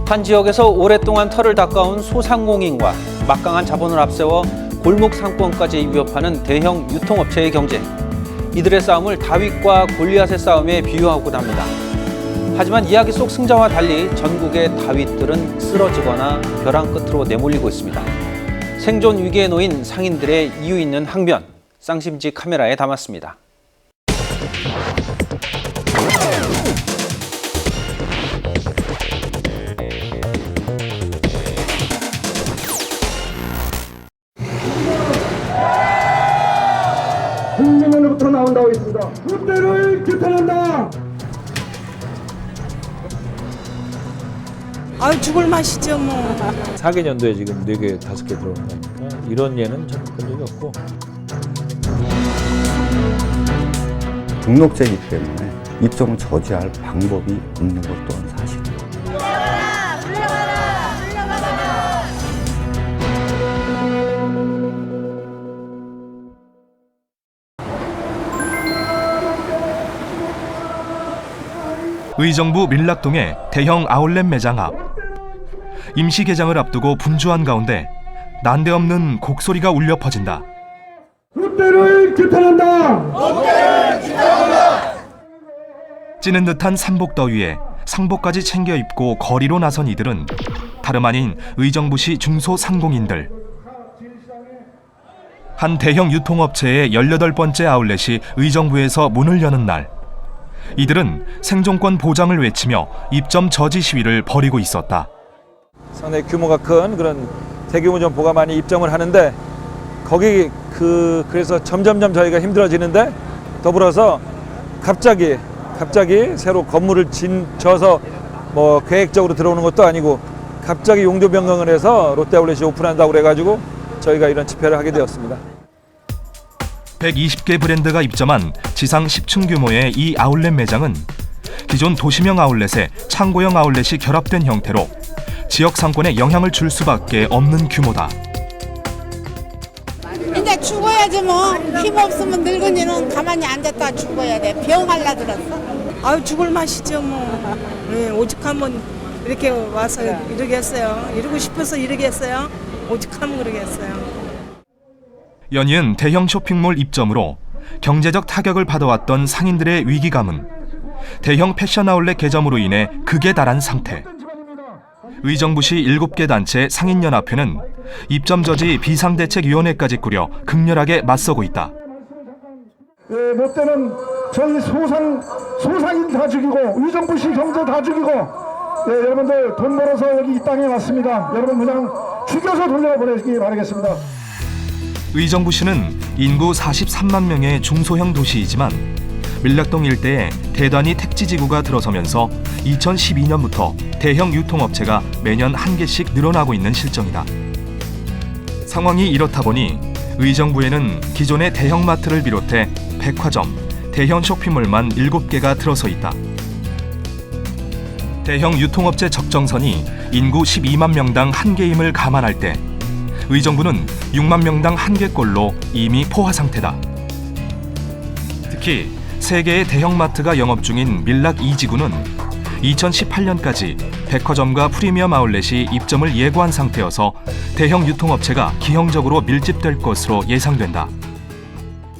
한 지역에서 오랫동안 털을 닦아온 소상공인과 막강한 자본을 앞세워 골목 상권까지 위협하는 대형 유통업체의 경제. 이들의 싸움을 다윗과 골리앗의 싸움에 비유하곤 합니다. 하지만 이야기 속 승자와 달리 전국의 다윗들은 쓰러지거나 벼랑 끝으로 내몰리고 있습니다. 생존 위기에 놓인 상인들의 이유 있는 항변, 쌍심지 카메라에 담았습니다. 국민으로부터 나온다고 했습니다. 군대를 규탄한다. 아유, 죽을 맛이죠 뭐. 4개년도에 지금 4개, 5개 들어오는 거니까 이런 예는 전 본 적이 없고. 등록제이기 때문에 입점을 저지할 방법이 없는 것 또한 사실입니다. 의정부 밀락동의 대형 아울렛 매장 앞. 임시 개장을 앞두고 분주한 가운데 난데없는 곡소리가 울려 퍼진다. 군대를 규탄한다. 찌는 듯한 삼복더위에 상복까지 챙겨 입고 거리로 나선 이들은 다름 아닌 의정부시 중소상공인들. 한 대형 유통업체의 18번째 아울렛이 의정부에서 문을 여는 날, 이들은 생존권 보장을 외치며 입점 저지 시위를 벌이고 있었다. 상당히 규모가 큰 그런 대규모 점포가 많이 입점을 하는데 거기 그래서 점점점 저희가 힘들어지는데 더불어서 갑자기 새로 건물을 져서 뭐 계획적으로 들어오는 것도 아니고 갑자기 용도 변경을 해서 롯데아울렛이 오픈한다고 그래가지고 저희가 이런 집회를 하게 되었습니다. 120개 브랜드가 입점한 지상 10층 규모의 이 아울렛 매장은 기존 도시명 아울렛에 창고형 아울렛이 결합된 형태로 지역 상권에 영향을 줄 수밖에 없는 규모다. 이제 죽어야지 뭐. 힘 없으면 늙은이는 가만히 앉았다 죽어야 돼. 병할라 들었어. 아유, 죽을 맛이죠 뭐. 네, 오죽하면 이렇게 와서 이러겠어요. 이러고 싶어서 이러겠어요. 오죽하면 그러겠어요. 연이은 대형 쇼핑몰 입점으로 경제적 타격을 받아왔던 상인들의 위기감은 대형 패션 아울렛 개점으로 인해 극에 달한 상태. 의정부시 7개 단체 상인연합회는 입점 저지 비상대책위원회까지 꾸려 극렬하게 맞서고 있다. 롯데는 저희 소상인 다 죽이고 의정부시 경제 다 죽이고 여러분들 돈 벌어서 여기 이 땅에 왔습니다. 여러분 그냥 죽여서 돌려보내시기 바라겠습니다. 의정부시는 인구 43만 명의 중소형 도시이지만 밀락동 일대에 대단히 택지지구가 들어서면서 2012년부터 대형 유통업체가 매년 1개씩 늘어나고 있는 실정이다. 상황이 이렇다 보니 의정부에는 기존의 대형마트를 비롯해 백화점, 대형 쇼핑몰만 7개가 들어서 있다. 대형 유통업체 적정선이 인구 12만 명당 1개임을 감안할 때 의정부는 6만 명당 1개꼴로 이미 포화 상태다. 특히 3개의 대형마트가 영업 중인 밀락 2지구는 2018년까지 백화점과 프리미엄 아울렛이 입점을 예고한 상태여서 대형 유통업체가 기형적으로 밀집될 것으로 예상된다.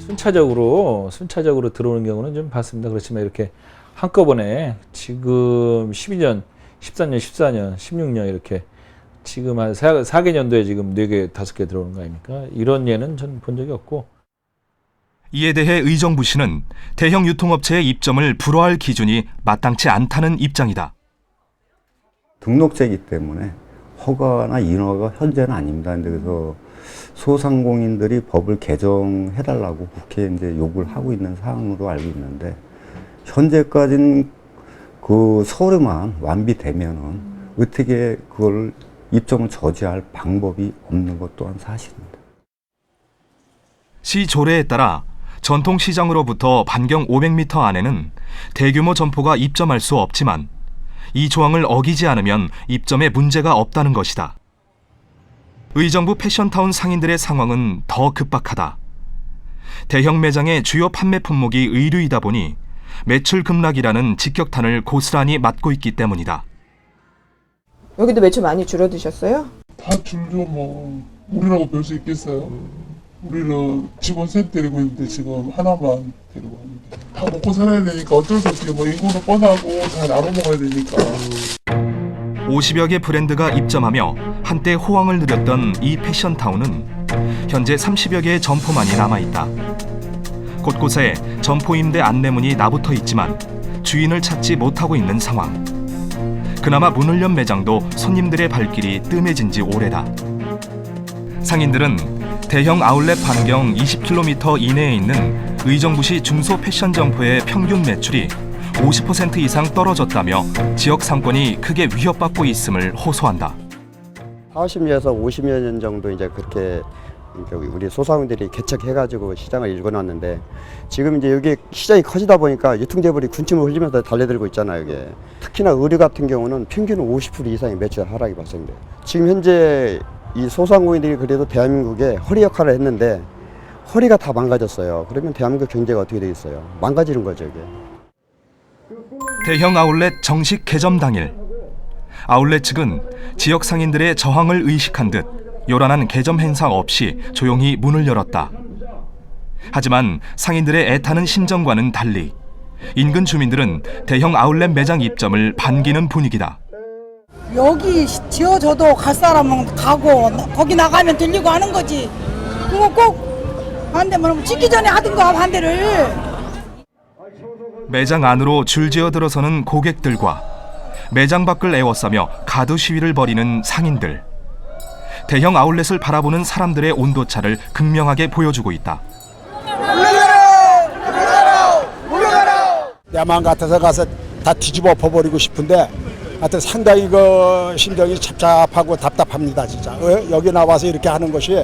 순차적으로 들어오는 경우는 좀 봤습니다. 그렇지만 이렇게 한꺼번에 지금 12년, 13년, 14년, 16년 이렇게 지금 한 4개년도에 지금 4개, 5개 들어오는 거 아닙니까? 이런 예는 전 본 적이 없고. 이에 대해 의정부시는 대형 유통업체의 입점을 불허할 기준이 마땅치 않다는 입장이다. 등록제이기 때문에 허가나 인허가 현재는 아닙니다. 그래서 소상공인들이 법을 개정해달라고 국회에 이제 요구를 하고 있는 사항으로 알고 있는데 현재까지는 그 서류만 완비되면은 어떻게 그걸 입점을 저지할 방법이 없는 것 또한 사실입니다. 시 조례에 따라 전통시장으로부터 반경 500m 안에는 대규모 점포가 입점할 수 없지만 이 조항을 어기지 않으면 입점에 문제가 없다는 것이다. 의정부 패션타운 상인들의 상황은 더 급박하다. 대형 매장의 주요 판매 품목이 의류이다 보니 매출 급락이라는 직격탄을 고스란히 맞고 있기 때문이다. 여기도 매출 많이 줄어드셨어요? 다 줄죠 뭐. 우리라고 별 수 있겠어요? 우리는 직원 셋 데리고 있는데 지금 하나만 데리고 있는데 다 먹고 살아야 되니까 어쩔 수 없이 뭐 인구는 뻔하고 다 나눠 먹어야 되니까. 50여 개 브랜드가 입점하며 한때 호황을 누렸던 이 패션타운은 현재 30여 개의 점포만이 남아있다. 곳곳에 점포 임대 안내문이 나붙어 있지만 주인을 찾지 못하고 있는 상황. 그나마 문을 연 매장도 손님들의 발길이 뜸해진 지 오래다. 상인들은 대형 아울렛 반경 20km 이내에 있는 의정부시 중소 패션 점포의 평균 매출이 50% 이상 떨어졌다며 지역 상권이 크게 위협받고 있음을 호소한다. 40년에서 50여 년 정도 이제 그렇게 우리 소상공인들이 개척해가지고 시장을 일궈놨는데 지금 이제 여기 시장이 커지다 보니까 유통재벌이 군침을 흘리면서 달려들고 있잖아요. 이게 특히나 의류 같은 경우는 평균 50% 이상의 매출 하락이 발생돼요. 지금 현재 이 소상공인들이 그래도 대한민국에 허리 역할을 했는데 허리가 다 망가졌어요. 그러면 대한민국 경제가 어떻게 되겠어요? 망가지는 거죠, 이게. 대형 아울렛 정식 개점 당일, 아울렛 측은 지역 상인들의 저항을 의식한 듯 요란한 개점 행사 없이 조용히 문을 열었다. 하지만 상인들의 애타는 심정과는 달리 인근 주민들은 대형 아울렛 매장 입점을 반기는 분위기다. 여기 지어줘도 갈 사람은 가고 거기 나가면 들리고 하는 거지. 그거 꼭 반대면 찍기 전에 하든가 반대를. 매장 안으로 줄지어 들어서는 고객들과 매장 밖을 에워싸며 가두 시위를 벌이는 상인들. 대형 아울렛을 바라보는 사람들의 온도차를 극명하게 보여주고 있다. 내 마음 같아서 가서 다 뒤집어 엎어버리고 싶은데 하여튼 상당히 그 심정이 착잡하고 답답합니다. 진짜 여기 나와서 이렇게 하는 것이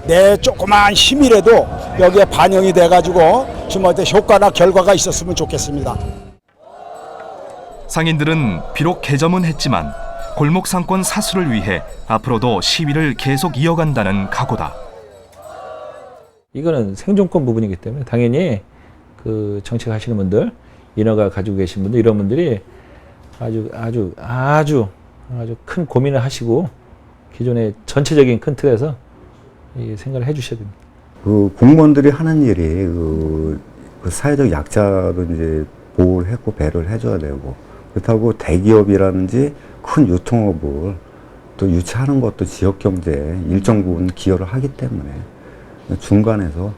내 조그만 힘이라도 여기에 반영이 돼가지고 좀 어떤 효과나 결과가 있었으면 좋겠습니다. 상인들은 비록 개점은 했지만 골목 상권 사수를 위해 앞으로도 시위를 계속 이어간다는 각오다. 이거는 생존권 부분이기 때문에 당연히 그 정책하시는 분들, 인허가 가지고 계신 분들 이런 분들이 아주 큰 고민을 하시고 기존의 전체적인 큰 틀에서 생각을 해주셔야 됩니다. 그 공무원들이 하는 일이 그 사회적 약자도 이제 보호를 했고 배려를 해줘야 되고 그렇다고 대기업이라든지 큰 유통업을 또 유치하는 것도 지역 경제에 일정 부분 기여를 하기 때문에 중간에서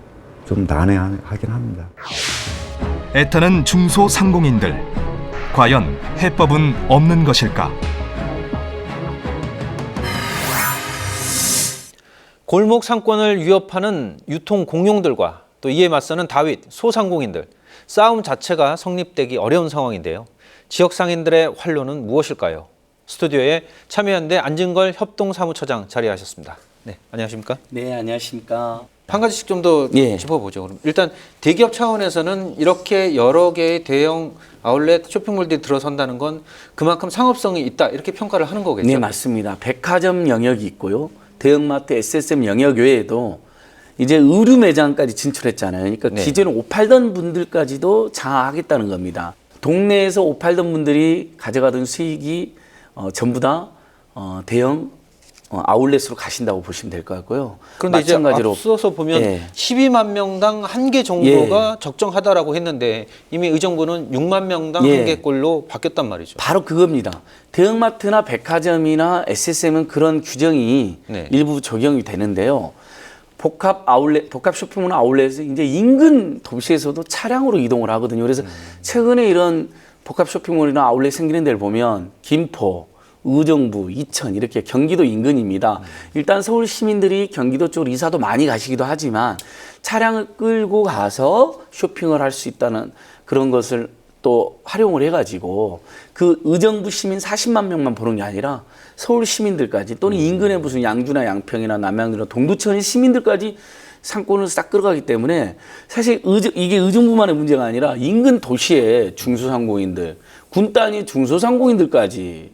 좀 난해하긴 합니다. 애타는 중소상공인들. 과연 해법은 없는 것일까? 골목 상권을 위협하는 유통 공룡들과 또 이에 맞서는 다윗, 소상공인들. 싸움 자체가 성립되기 어려운 상황인데요. 지역 상인들의 활로는 무엇일까요? 스튜디오에 참여연대 안진걸 협동사무처장 자리하셨습니다. 네, 안녕하십니까? 네, 안녕하십니까? 한 가지씩 좀 더 짚어보죠. 그럼 일단 대기업 차원에서는 이렇게 여러 개의 대형 아울렛 쇼핑몰들이 들어선다는 건 그만큼 상업성이 있다 이렇게 평가를 하는 거겠죠? 네, 맞습니다. 백화점 영역이 있고요. 대형마트 SSM 영역 외에도 이제 의류 매장까지 진출했잖아요. 그러니까 기존에 옷 팔던 분들까지도 장악하겠다는 겁니다. 동네에서 옷 팔던 분들이 가져가던 수익이 전부 다 대형 아울렛으로 가신다고 보시면 될 것 같고요. 그런데 마찬가지로 이제 앞서서 보면 12만 명당 1개 정도가 적정하다라고 했는데 이미 의정부는 6만 명당 1개꼴로 바뀌었단 말이죠. 바로 그겁니다. 대형마트나 백화점이나 SSM은 그런 규정이 일부 적용이 되는데요. 복합 아울렛, 복합 쇼핑몰 아울렛에서 이제 인근 도시에서도 차량으로 이동을 하거든요. 그래서 최근에 이런 복합 쇼핑몰이나 아울렛 생기는 데를 보면 김포, 의정부, 이천 이렇게 경기도 인근입니다. 일단 서울 시민들이 경기도 쪽으로 이사도 많이 가시기도 하지만 차량을 끌고 가서 쇼핑을 할 수 있다는 그런 것을 또 활용을 해가지고 그 의정부 시민 40만 명만 보는 게 아니라 서울 시민들까지 또는 인근의 무슨 양주나 양평이나 남양주나 동두천의 시민들까지 상권을 싹 끌어가기 때문에 사실 이게 의정부만의 문제가 아니라 인근 도시의 중소상공인들, 군 단위 중소상공인들까지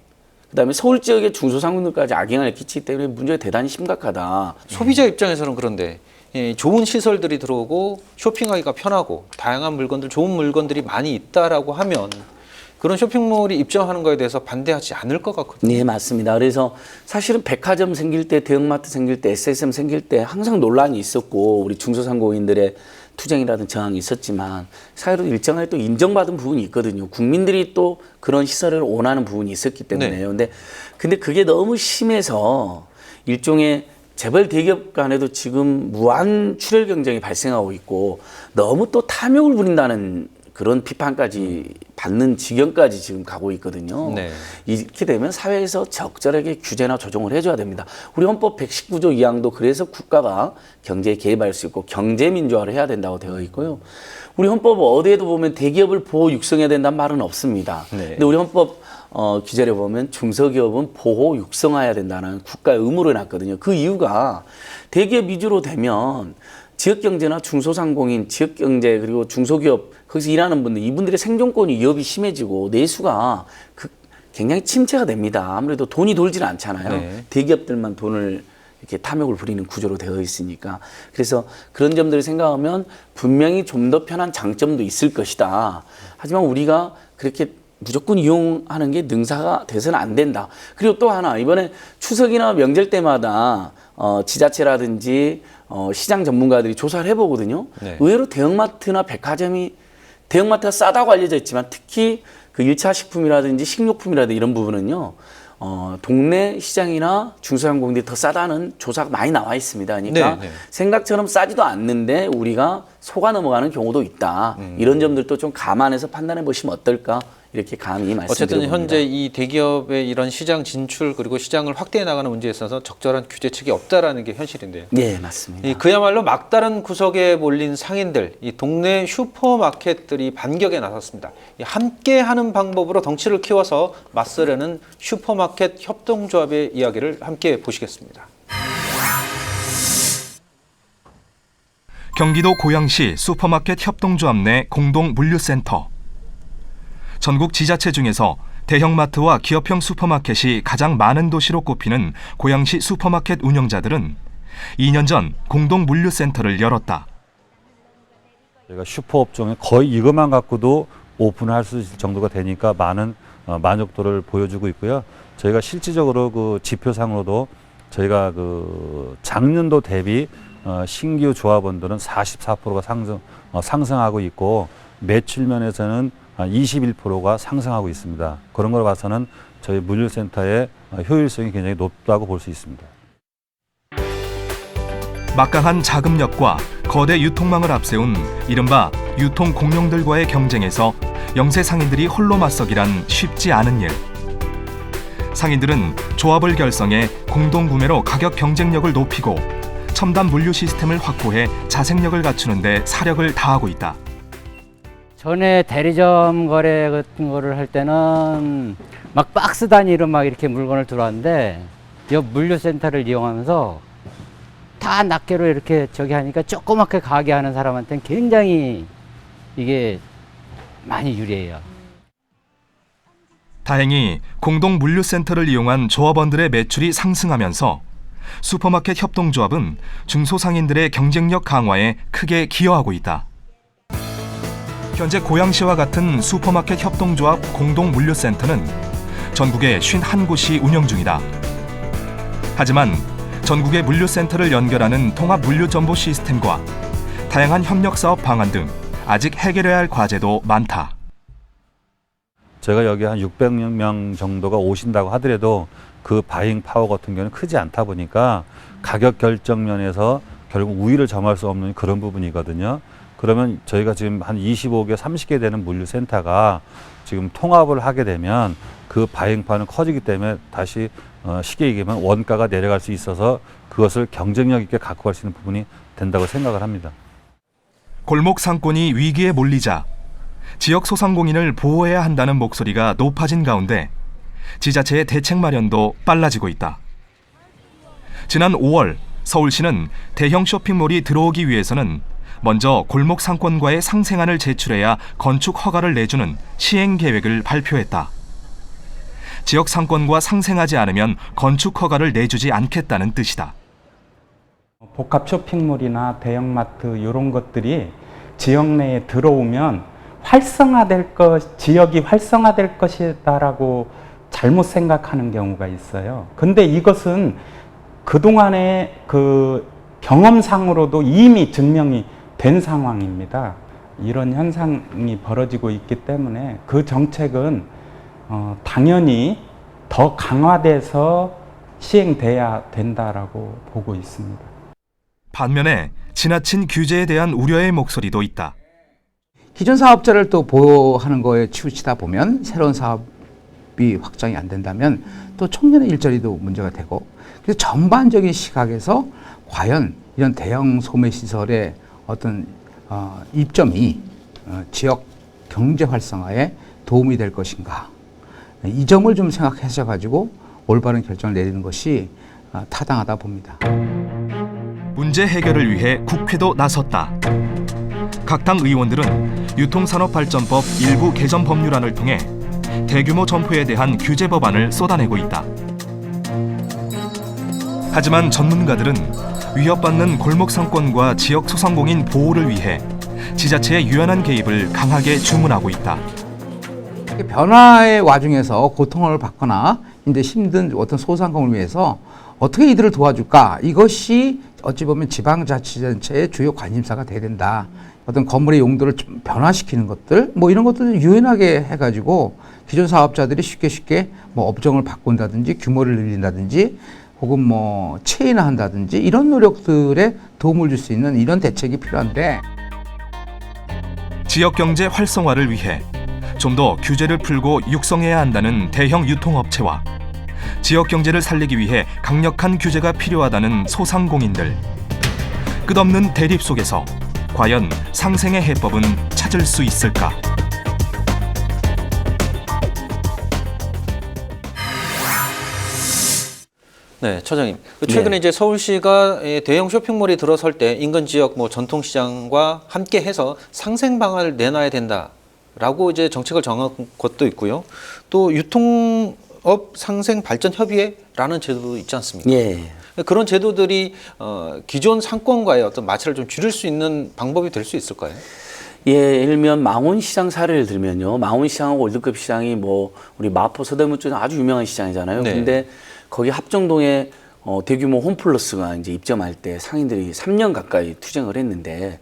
그다음에 서울 지역의 중소상공인들까지 악영향을 끼치기 때문에 문제가 대단히 심각하다. 소비자 입장에서는 그런데 좋은 시설들이 들어오고 쇼핑하기가 편하고 다양한 물건들, 좋은 물건들이 많이 있다라고 하면 그런 쇼핑몰이 입점하는 거에 대해서 반대하지 않을 것 같거든요. 네, 맞습니다. 그래서 사실은 백화점 생길 때, 대형마트 생길 때, SSM 생길 때 항상 논란이 있었고 우리 중소상공인들의 투쟁이라든 저항이 있었지만 사회로 일정하게 또 인정받은 부분이 있거든요. 국민들이 또 그런 시설을 원하는 부분이 있었기 때문에요. 근데 그게 너무 심해서 일종의 재벌 대기업 간에도 지금 무한 출혈 경쟁이 발생하고 있고 너무 또 탐욕을 부린다는 그런 비판까지 받는 지경까지 지금 가고 있거든요. 네. 이렇게 되면 사회에서 적절하게 규제나 조정을 해줘야 됩니다. 우리 헌법 119조 2항도 그래서 국가가 경제에 개입할 수 있고 경제 민주화를 해야 된다고 되어 있고요. 우리 헌법 어디에도 보면 대기업을 보호 육성해야 된다는 말은 없습니다. 네. 근데 우리 헌법 기재를 보면 중소기업은 보호 육성해야 된다는 국가의 의무를 놨거든요. 그 이유가 대기업 위주로 되면 지역경제나 중소상공인, 지역경제 그리고 중소기업 거기서 일하는 분들 이분들의 생존권이 위협이 심해지고 내수가 굉장히 침체가 됩니다. 아무래도 돈이 돌질 않잖아요. 네. 대기업들만 돈을 이렇게 탐욕을 부리는 구조로 되어 있으니까. 그래서 그런 점들을 생각하면 분명히 좀 더 편한 장점도 있을 것이다. 하지만 우리가 그렇게 무조건 이용하는 게 능사가 돼서는 안 된다. 그리고 또 하나 이번에 추석이나 명절 때마다 지자체라든지 시장 전문가들이 조사를 해보거든요. 네. 의외로 대형마트나 백화점이 대형마트가 싸다고 알려져 있지만 특히 그 1차 식품이라든지 식료품이라든지 이런 부분은요. 동네 시장이나 중소상공인들이 더 싸다는 조사가 많이 나와 있습니다. 그러니까 생각처럼 싸지도 않는데 우리가 속아 넘어가는 경우도 있다. 이런 점들도 좀 감안해서 판단해 보시면 어떨까 이렇게 감히 말씀드립니다. 어쨌든 현재 이 대기업의 이런 시장 진출 그리고 시장을 확대해 나가는 문제에 있어서 적절한 규제책이 없다라는 게 현실인데요. 네, 맞습니다. 그야말로 막다른 구석에 몰린 상인들, 이 동네 슈퍼마켓들이 반격에 나섰습니다. 함께하는 방법으로 덩치를 키워서 맞서려는 슈퍼마켓 협동조합의 이야기를 함께 보시겠습니다. 경기도 고양시 슈퍼마켓 협동조합 내 공동 물류센터. 전국 지자체 중에서 대형마트와 기업형 슈퍼마켓이 가장 많은 도시로 꼽히는 고양시 슈퍼마켓 운영자들은 2년 전 공동 물류센터를 열었다. 저희가 슈퍼업종에 거의 이것만 갖고도 오픈할 수 있을 정도가 되니까 많은 만족도를 보여주고 있고요. 저희가 실질적으로 그 지표상으로도 저희가 그 작년도 대비 신규 조합원들은 44%가 상승하고 있고 매출 면에서는 21%가 상승하고 있습니다. 그런 걸 봐서는 저희 물류센터의 효율성이 굉장히 높다고 볼 수 있습니다. 막강한 자금력과 거대 유통망을 앞세운 이른바 유통 공룡들과의 경쟁에서 영세 상인들이 홀로 맞서기란 쉽지 않은 일. 상인들은 조합을 결성해 공동구매로 가격 경쟁력을 높이고 첨단 물류 시스템을 확보해 자생력을 갖추는 데 사력을 다하고 있다. 전에 대리점 거래 같은 거를 할 때는 막 박스 단위로 막 이렇게 물건을 들어왔는데 이 물류센터를 이용하면서 다 낱개로 이렇게 저기 하니까 조그맣게 가게 하는 사람한테는 굉장히 이게 많이 유리해요. 다행히 공동 물류센터를 이용한 조합원들의 매출이 상승하면서 슈퍼마켓 협동조합은 중소상인들의 경쟁력 강화에 크게 기여하고 있다. 현재 고양시와 같은 슈퍼마켓 협동조합 공동 물류센터는 전국에 51곳이 운영 중이다. 하지만 전국의 물류센터를 연결하는 통합 물류 정보 시스템과 다양한 협력 사업 방안 등 아직 해결해야 할 과제도 많다. 저희가 여기 한 600명 정도가 오신다고 하더라도 그 바잉 파워 같은 경우는 크지 않다 보니까 가격 결정 면에서 결국 우위를 점할 수 없는 그런 부분이거든요. 그러면 저희가 지금 한 25개, 30개 되는 물류센터가 지금 통합을 하게 되면 그 바잉파는 커지기 때문에 다시 쉽게 얘기하면 원가가 내려갈 수 있어서 그것을 경쟁력 있게 갖고 갈 수 있는 부분이 된다고 생각을 합니다. 골목 상권이 위기에 몰리자 지역 소상공인을 보호해야 한다는 목소리가 높아진 가운데 지자체의 대책 마련도 빨라지고 있다. 지난 5월 서울시는 대형 쇼핑몰이 들어오기 위해서는 먼저 골목 상권과의 상생안을 제출해야 건축 허가를 내주는 시행 계획을 발표했다. 지역 상권과 상생하지 않으면 건축 허가를 내주지 않겠다는 뜻이다. 복합 쇼핑몰이나 대형마트 이런 것들이 지역 내에 들어오면 지역이 활성화될 것이다라고 잘못 생각하는 경우가 있어요. 근데 이것은 그동안의 그 경험상으로도 이미 증명이 된 상황입니다. 이런 현상이 벌어지고 있기 때문에 그 정책은 당연히 더 강화돼서 시행돼야 된다라고 보고 있습니다. 반면에 지나친 규제에 대한 우려의 목소리도 있다. 기존 사업자를 또 보호하는 거에 치우치다 보면 새로운 사업이 확장이 안 된다면 또 청년의 일자리도 문제가 되고, 그래서 전반적인 시각에서 과연 이런 대형 소매 시설의 어떤 입점이 지역 경제 활성화에 도움이 될 것인가, 이 점을 좀 생각하셔 가지고 올바른 결정을 내리는 것이 타당하다 봅니다. 문제 해결을 위해 국회도 나섰다. 각 당 의원들은 유통산업발전법 일부 개정 법률안을 통해 대규모 점포에 대한 규제 법안을 쏟아내고 있다. 하지만 전문가들은 위협받는 골목 상권과 지역 소상공인 보호를 위해 지자체의 유연한 개입을 강하게 주문하고 있다. 변화의 와중에서 고통을 받거나 이제 힘든 어떤 소상공인을 위해서 어떻게 이들을 도와줄까? 이것이 어찌 보면 지방자치단체의 주요 관심사가 돼야 된다. 어떤 건물의 용도를 좀 변화시키는 것들, 뭐 이런 것들을 유연하게 해가지고 기존 사업자들이 쉽게 뭐 업종을 바꾼다든지 규모를 늘린다든지 혹은 뭐 체인화한다든지 이런 노력들에 도움을 줄 수 있는 이런 대책이 필요한데, 지역 경제 활성화를 위해 좀 더 규제를 풀고 육성해야 한다는 대형 유통업체와 지역 경제를 살리기 위해 강력한 규제가 필요하다는 소상공인들. 끝없는 대립 속에서 과연 상생의 해법은 찾을 수 있을까? 네, 처장님. 최근에 이제 서울시가 대형 쇼핑몰이 들어설 때 인근 지역 뭐 전통시장과 함께 해서 상생 방안을 내놔야 된다라고 이제 정책을 정한 것도 있고요. 또 유통업 상생 발전 협의회라는 제도도 있지 않습니까? 예. 그런 제도들이 기존 상권과의 어떤 마찰을 좀 줄일 수 있는 방법이 될 수 있을까요? 예, 예를 들면 망원시장 사례를 들면요. 망원시장하고 월드컵 시장이 뭐 우리 마포 서대문 쪽에 아주 유명한 시장이잖아요. 네. 근데 거기 합정동에 대규모 홈플러스가 이제 입점할 때 상인들이 3년 가까이 투쟁을 했는데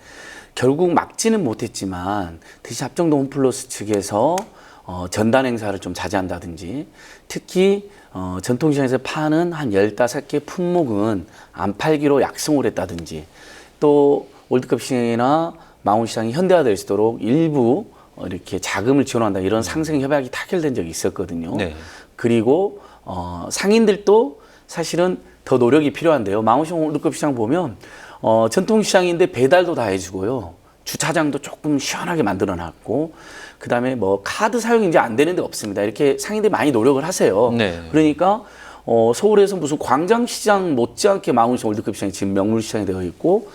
결국 막지는 못했지만 대신 합정동 홈플러스 측에서 전단 행사를 좀 자제한다든지, 특히 전통시장에서 파는 한 15개 품목은 안 팔기로 약속을 했다든지, 또 월드컵 시장이나 망원시장이 현대화될 수 있도록 일부 이렇게 자금을 지원한다, 이런 상생 협약이 타결된 적이 있었거든요. 네. 그리고 상인들도 사실은 더 노력이 필요한데요. 망원시장 월드컵 시장 보면 전통시장인데 배달도 다 해주고요. 주차장도 조금 시원하게 만들어놨고, 그다음에 뭐 카드 사용이 이제 안 되는 데 없습니다. 이렇게 상인들이 많이 노력을 하세요. 네. 그러니까 서울에서 무슨 광장시장 못지않게 망원시장 월드컵 시장이 지금 명물시장이 되어 있고,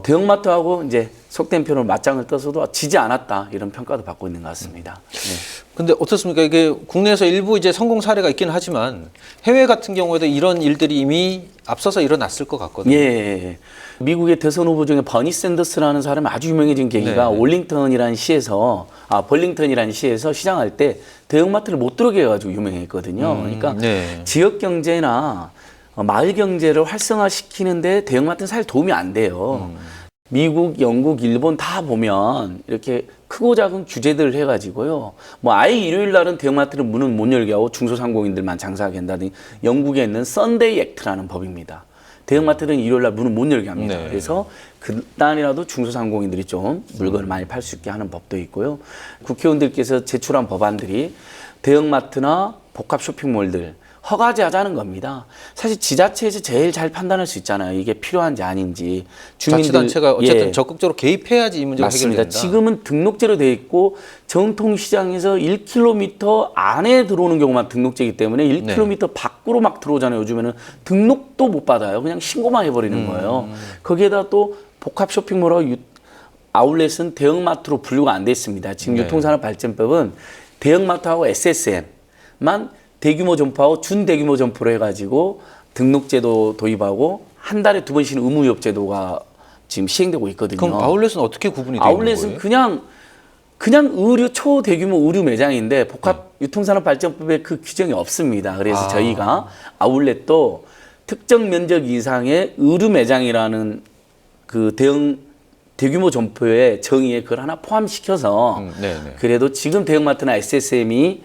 대형마트하고 이제 속된 표현으로 맞짱을 떠서도 지지 않았다, 이런 평가도 받고 있는 것 같습니다. 네. 근데 어떻습니까? 이게 국내에서 일부 이제 성공 사례가 있기는 하지만 해외 같은 경우에도 이런 일들이 이미 앞서서 일어났을 것 같거든요. 예. 미국의 대선 후보 중에 버니 샌더스라는 사람이 아주 유명해진 계기가 네. 벌링턴이라는 시에서 시장할 때 대형마트를 못 들어오게 해가지고 유명했거든요. 그러니까 네. 지역 경제나 마을 경제를 활성화시키는데 대형마트는 사실 도움이 안 돼요. 미국, 영국, 일본 다 보면 이렇게 크고 작은 규제들을 해가지고요. 뭐 아예 일요일 날은 대형마트는 문은 못 열게 하고 중소상공인들만 장사하게 한다든지, 영국에 있는 썬데이 액트라는 법입니다. 대형마트는 일요일 날 문을 못 열게 합니다. 네. 그래서 그날이라도 중소상공인들이 좀 물건을 많이 팔 수 있게 하는 법도 있고요. 국회의원들께서 제출한 법안들이 대형마트나 복합 쇼핑몰들 허가제하자는 겁니다. 사실 지자체에서 제일 잘 판단할 수 있잖아요. 이게 필요한지 아닌지. 자치단체가 어쨌든 적극적으로 개입해야지 이 문제가 맞습니다. 해결된다. 지금은 등록제로 돼 있고 전통시장에서 1km 안에 들어오는 경우만 등록제이기 때문에 1km 밖으로 막 들어오잖아요. 요즘에는 등록도 못 받아요. 그냥 신고만 해버리는 거예요. 거기에다 또 복합 쇼핑몰하고 아울렛은 대형마트로 분류가 안 돼 있습니다. 지금 유통산업발전법은 대형마트하고 SSM만 대규모 점포하고 준대규모 점포로 해가지고 등록제도 도입하고 한 달에 2번 쉬는 의무위업 제도가 지금 시행되고 있거든요. 그럼 아울렛은 어떻게 구분이 되는 거예요? 아울렛은 그냥 그냥 초대규모 의류 매장인데 복합 유통산업발전법에 그 규정이 없습니다. 그래서 저희가 아울렛도 특정 면적 이상의 의류 매장이라는 그 대규모 점포의 정의에 그걸 하나 포함시켜서 그래도 지금 대형마트나 SSM이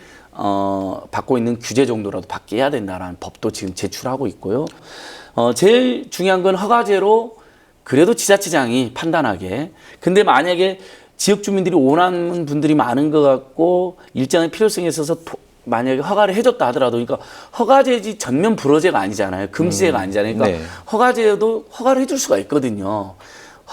받고 있는 규제 정도라도 받게 해야 된다라는 법도 지금 제출하고 있고요. 제일 중요한 건 허가제로 그래도 지자체장이 판단하게. 근데 만약에 지역 주민들이 원하는 분들이 많은 것 같고 일정의 필요성에 있어서 만약에 허가를 해줬다 하더라도, 그러니까 허가제지 전면 불허제가 아니잖아요. 금지제가 아니잖아요. 그러니까 허가제도 허가를 해줄 수가 있거든요.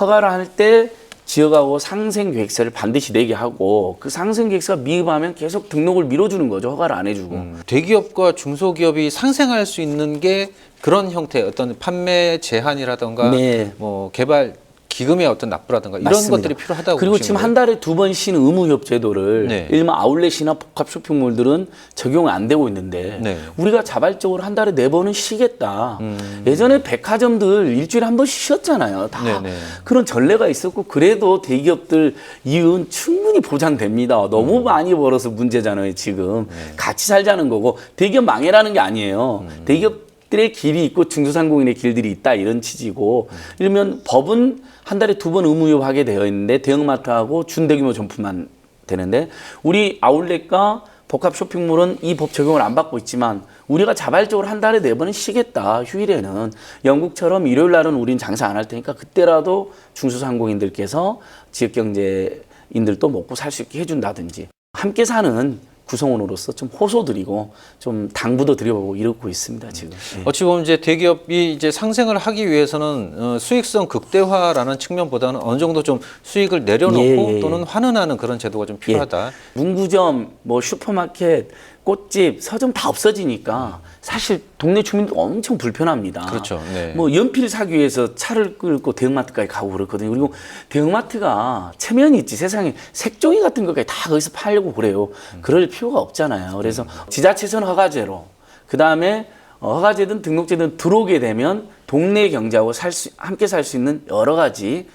허가를 할 때 지역하고 상생계획서를 반드시 내게 하고 그 상생계획서가 미흡하면 계속 등록을 미뤄주는 거죠. 허가를 안 해주고. 대기업과 중소기업이 상생할 수 있는 게 그런 형태의 어떤 판매 제한이라든가 뭐 개발 기금의 어떤 납부라든가 이런 맞습니다. 것들이 필요하다고 그리고 지금 한 달에 2번 쉬는 의무협 제도를 예를 들면 아울렛이나 복합 쇼핑몰들은 적용이 안 되고 있는데 우리가 자발적으로 한 달에 4번은 쉬겠다. 예전에 백화점들 일주일에 한 번씩 쉬었잖아요. 다 그런 전례가 있었고 그래도 대기업들 이윤 충분히 보장됩니다. 너무 많이 벌어서 문제잖아요. 지금 같이 살자는 거고 대기업 망해라는 게 아니에요. 대기업들의 길이 있고 중소상공인의 길들이 있다 이런 취지고 이러면 법은 한 달에 2번 의무협하게 되어 있는데 대형마트하고 준대규모 점포만 되는데 우리 아울렛과 복합 쇼핑몰은 이 법 적용을 안 받고 있지만 우리가 자발적으로 한 달에 4번은 쉬겠다. 휴일에는 영국처럼 일요일 날은 우린 장사 안 할 테니까 그때라도 중소상공인들께서 지역경제인들도 먹고 살 수 있게 해준다든지 함께 사는 구성원으로서 좀 호소드리고 좀 당부도 드려보고 이러고 있습니다 지금. 어찌 보면 이제 대기업이 이제 상생을 하기 위해서는 수익성 극대화라는 측면보다는 어느 정도 좀 수익을 내려놓고 또는 환원하는 그런 제도가 좀 필요하다. 문구점, 뭐 슈퍼마켓, 꽃집, 서점 다 없어지니까 사실 동네 주민들 엄청 불편합니다. 그렇죠. 뭐 연필 사기 위해서 차를 끌고 대형마트까지 가고 그렇거든요. 그리고 대형마트가 체면이 있지 세상에 색종이 같은 것까지 다 거기서 팔려고 그래요. 그럴 필요가 없잖아요. 그래서 지자체에서는 허가제로, 그 다음에 허가제든 등록제든 들어오게 되면 동네 경제하고 함께 살 수 있는 여러 가지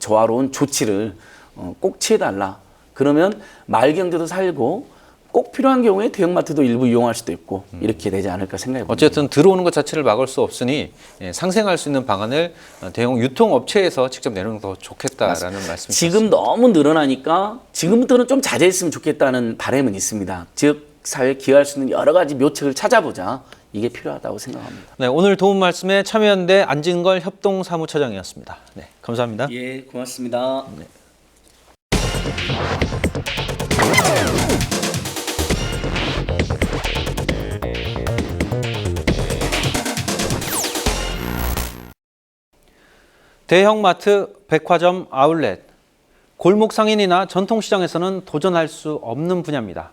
조화로운 조치를 꼭 취해달라. 그러면 마을 경제도 살고 꼭 필요한 경우에 대형마트도 일부 이용할 수도 있고 이렇게 되지 않을까 생각해 봅니다. 어쨌든 들어오는 것 자체를 막을 수 없으니 상생할 수 있는 방안을 대형 유통업체에서 직접 내놓는 게 더 좋겠다라는 말씀이시죠. 지금 너무 늘어나니까 지금부터는 좀 자제했으면 좋겠다는 바람은 있습니다. 지역사회에 기여할 수 있는 여러 가지 묘책을 찾아보자. 이게 필요하다고 생각합니다. 네, 오늘 도움 말씀에 참여연대 안진걸 협동사무처장이었습니다. 네, 감사합니다. 예, 고맙습니다. 네. 대형마트, 백화점, 아울렛, 골목 상인이나 전통시장에서는 도전할 수 없는 분야입니다.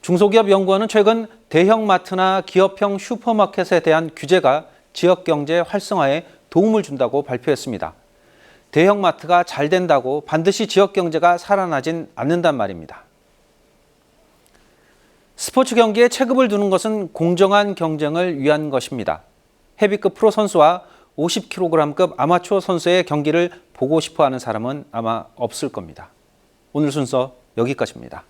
중소기업연구원은 최근 대형마트나 기업형 슈퍼마켓에 대한 규제가 지역경제 활성화에 도움을 준다고 발표했습니다. 대형마트가 잘 된다고 반드시 지역경제가 살아나진 않는단 말입니다. 스포츠 경기에 체급을 두는 것은 공정한 경쟁을 위한 것입니다. 헤비급 프로 선수와 50kg급 아마추어 선수의 경기를 보고 싶어하는 사람은 아마 없을 겁니다. 오늘 순서 여기까지입니다.